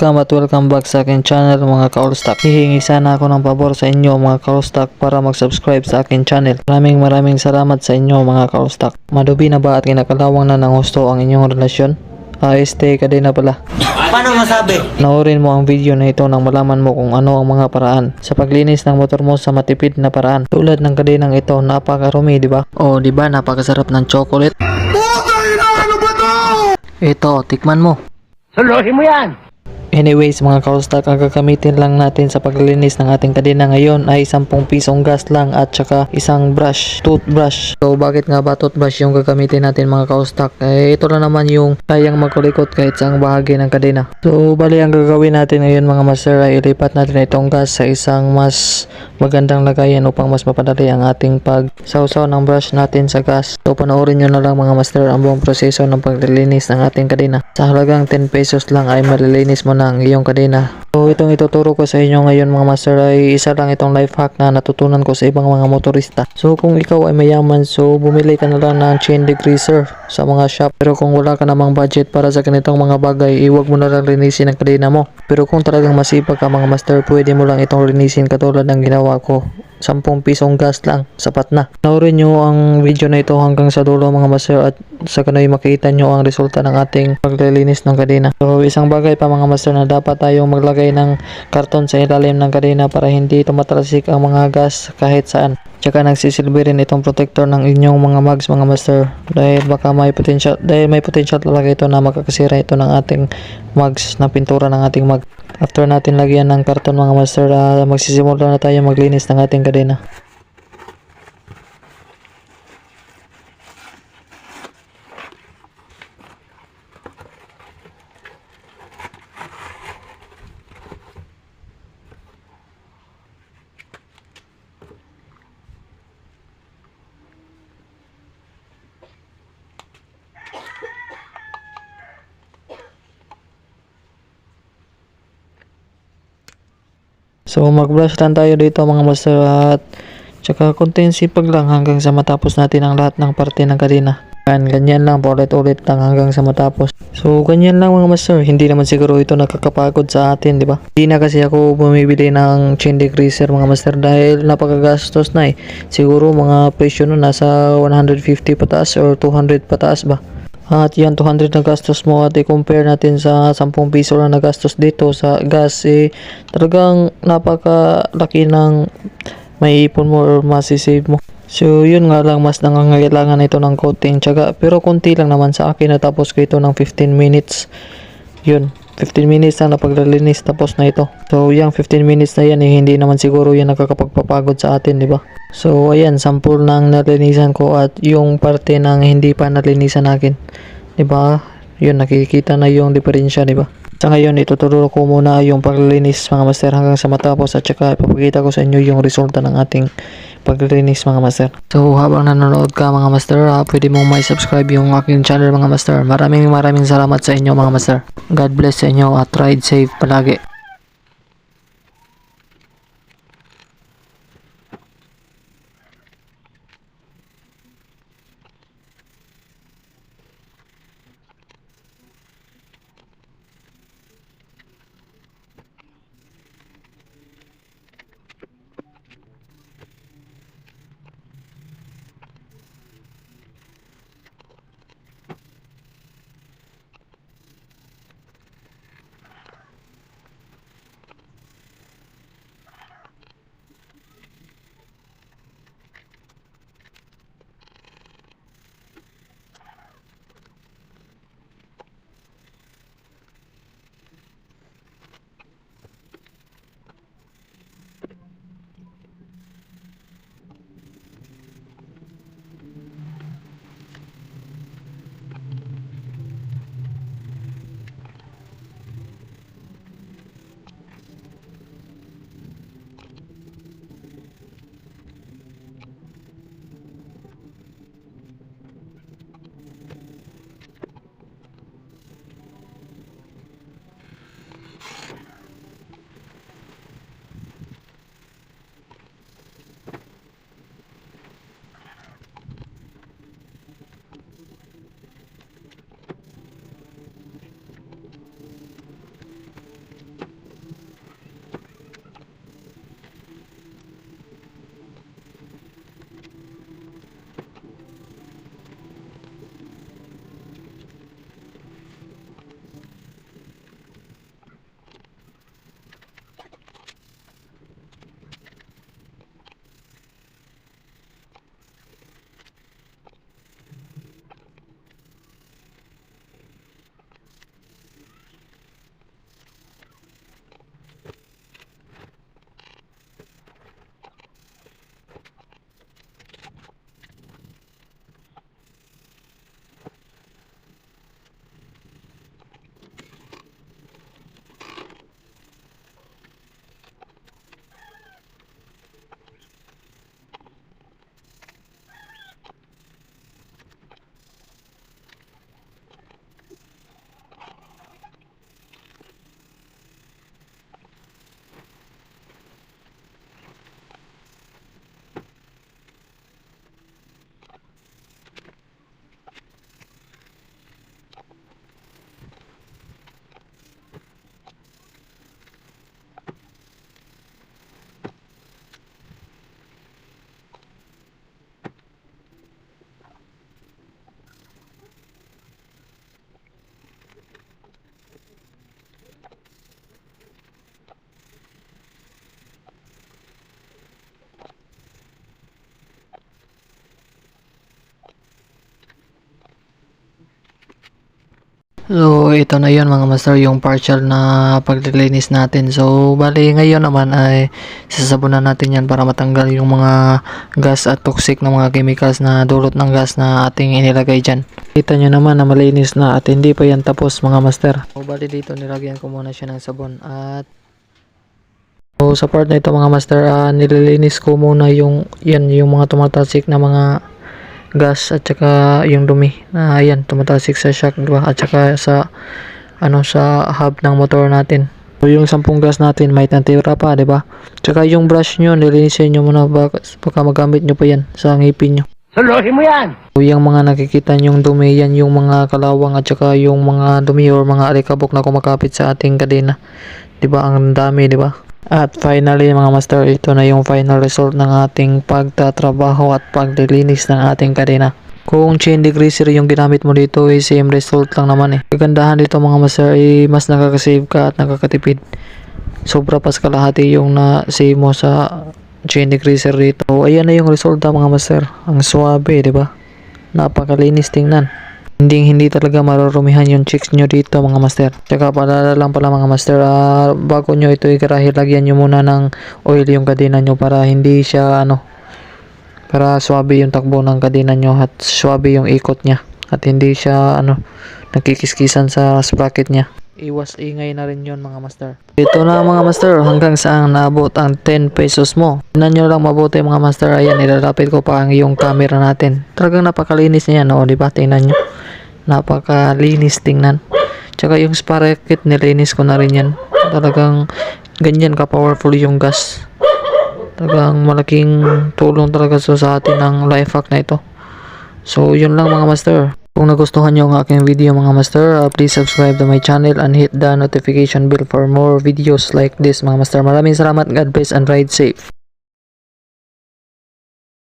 Welcome at welcome back sa akin channel mga ka-all-stock. Hihingi sana ako ng pabor sa inyo mga ka-all-stock para mag-subscribe sa akin channel. Maraming salamat sa inyo mga ka-all-stock. Madubi na ba at kinakalawang na ng husto ang inyong relasyon? Kadena pala. Paano masabi? Panoorin mo ang video na ito nang malaman mo kung ano ang mga paraan sa paglinis ng motor mo sa matipid na paraan. Tulad ng kadenang ito, napakarumi, di ba? O, di ba napakasarap ng chocolate? Ano ba to? Ito, tikman mo. Suluhin mo yan! Anyways mga ka-all-stock, ang gagamitin lang natin sa paglilinis ng ating kadena ngayon ay 10 pisong gas lang at saka isang toothbrush. So bakit nga ba toothbrush yung gagamitin natin mga ka-all-stock? Ito lang naman yung kayang magkulikot kahit saang bahagi ng kadena. So bali ang gagawin natin ngayon mga master ay ilipat natin itong gas sa isang mas magandang lagayan upang mas mapadali ang ating pagsawsaw ng brush natin sa gas. So panoorin nyo na lang mga master ang buong proseso ng paglilinis ng ating kadena. Sa halagang 10 pesos lang ay malilinis mo na ang iyong kadena. So itong ituturo ko sa inyo ngayon mga master ay isa lang itong life hack na natutunan ko sa ibang mga motorista. So kung ikaw ay mayaman, so bumili ka na lang ng chain degreaser sa mga shop. Pero kung wala ka namang budget para sa ganitong mga bagay, iwag mo na lang linisin ang kadena mo. Pero kung talagang masipag ka mga master, pwede mo lang itong linisin katulad ng ginawa ko. 10 pisong gas lang, sapat na. Panoorin nyo ang video na ito hanggang sa dulo mga master at sa kanoy makita nyo ang resulta ng ating paglilinis ng kadena. So isang bagay pa mga master na dapat tayong maglagay ng karton sa ilalim ng kadena para hindi tumatalsik ang mga gas kahit saan. Tsaka nagsisilbi rin itong protector ng inyong mga mugs mga master dahil may potential talaga ito na makakasira ito ng ating mugs, na pintura ng ating mug. After natin lagyan ng karton mga master, magsisimula na tayo maglinis ng ating kadena. So mag-brush lang tayo dito mga master at tsaka konting sipag lang hanggang sa matapos natin ang lahat ng parte ng kadena. Ganyan lang, paulit-ulit lang hanggang sa matapos. So ganyan lang mga master, hindi naman siguro ito nakakapagod sa atin, di ba? Hindi na kasi ako bumibili ng chain degreaser mga master dahil napakagastos na eh. Siguro mga presyo nun nasa 150 pataas or 200 pataas ba? At yan 200 na gastos mo at i-compare natin sa 10 piso lang na gastos dito sa gas, talagang napakalaki ng may ipon mo or masisave mo. So yun nga lang, mas nangangailangan ito ng coating pero konti lang naman sa akin, natapos ko ito ng 15 minutes. Yun, 15 minutes lang na paglilinis tapos na ito. So yung 15 minutes na yan hindi naman siguro yan nakakapagpapagod sa atin, di ba? So ayan, sample ng nalinisan ko at yung parte ng hindi pa nalinisan natin, di ba? Yun, nakikita na yung diferensya, di ba? Sa ngayon, ituturo ko muna yung paglilinis mga master hanggang sa matapos at saka ipapakita ko sa inyo yung resulta ng ating paglilinis mga master. So habang nanonood ka mga master, pwede mong may subscribe yung aking channel mga master. Maraming salamat sa inyo mga master. God bless sa inyo at ride safe palagi. So, ito na yun mga master, yung partial na paglilinis natin. So, bali ngayon naman ay sasabunan natin yan para matanggal yung mga gas at toxic na mga chemicals na dulot ng gas na ating inilagay dyan. Kita nyo naman na malinis na at hindi pa yan tapos mga master. So, bali dito nilagyan ko muna siya ng sabon at so, sa part na ito mga master, nililinis ko muna yung mga tumatasik na mga gas at saka yung dumi na ayan tumatasik sa shock, diba? At saka sa sa hub ng motor natin. So, yung 10 gas natin may tantira pa, diba? Tsaka yung brush nyo nilinisin nyo muna baka magamit nyo pa yan sa ngipin nyo. Suluhin mo yan! So, yung mga nakikita nyong dumi, yan yung mga kalawang at saka yung mga dumi or mga alikabok na kumakapit sa ating kadena, diba? Ang dami, diba? At finally mga master, ito na yung final result ng ating pagtatrabaho at paglilinis ng ating kadena. Kung chain degreaser yung ginamit mo dito, same result lang naman eh. Kagandahan dito mga master ay mas nakakasave ka at nakakatipid. Sobra pas kalahati yung na-save mo sa chain degreaser dito. So, ayan na yung resulta mga master. Ang suwabe, diba? Napakalinis tingnan. Hindi talaga marurumihan yung chicks nyo dito mga master. Tsaka paalala lang pala mga master, bago nyo ito ikarahe, lagyan nyo muna ng oil yung kadena nyo para hindi siya para swabe yung takbo ng kadena nyo at swabe yung ikot nya at hindi siya nagkikiskisan sa sprocket nya. Iwas ingay na rin yun mga master. Ito na mga master, hanggang saan naabot ang 10 pesos mo. Tingnan nyo lang mabuti mga master. Ayan, ilalapit ko pa ang yung camera natin. Talagang napakalinis niya, no? Diba? Tingnan nyo. Napakalinis tingnan. Tsaka yung sprocket, nilinis ko na rin yan. Talagang ganyan ka-powerful yung gas. Talagang malaking tulong talaga sa atin ng life hack na ito. So, yun lang mga master. Kung nagustuhan nyo ang aking video mga master, please subscribe to my channel and hit the notification bell for more videos like this mga master. Maraming salamat. God bless and ride safe.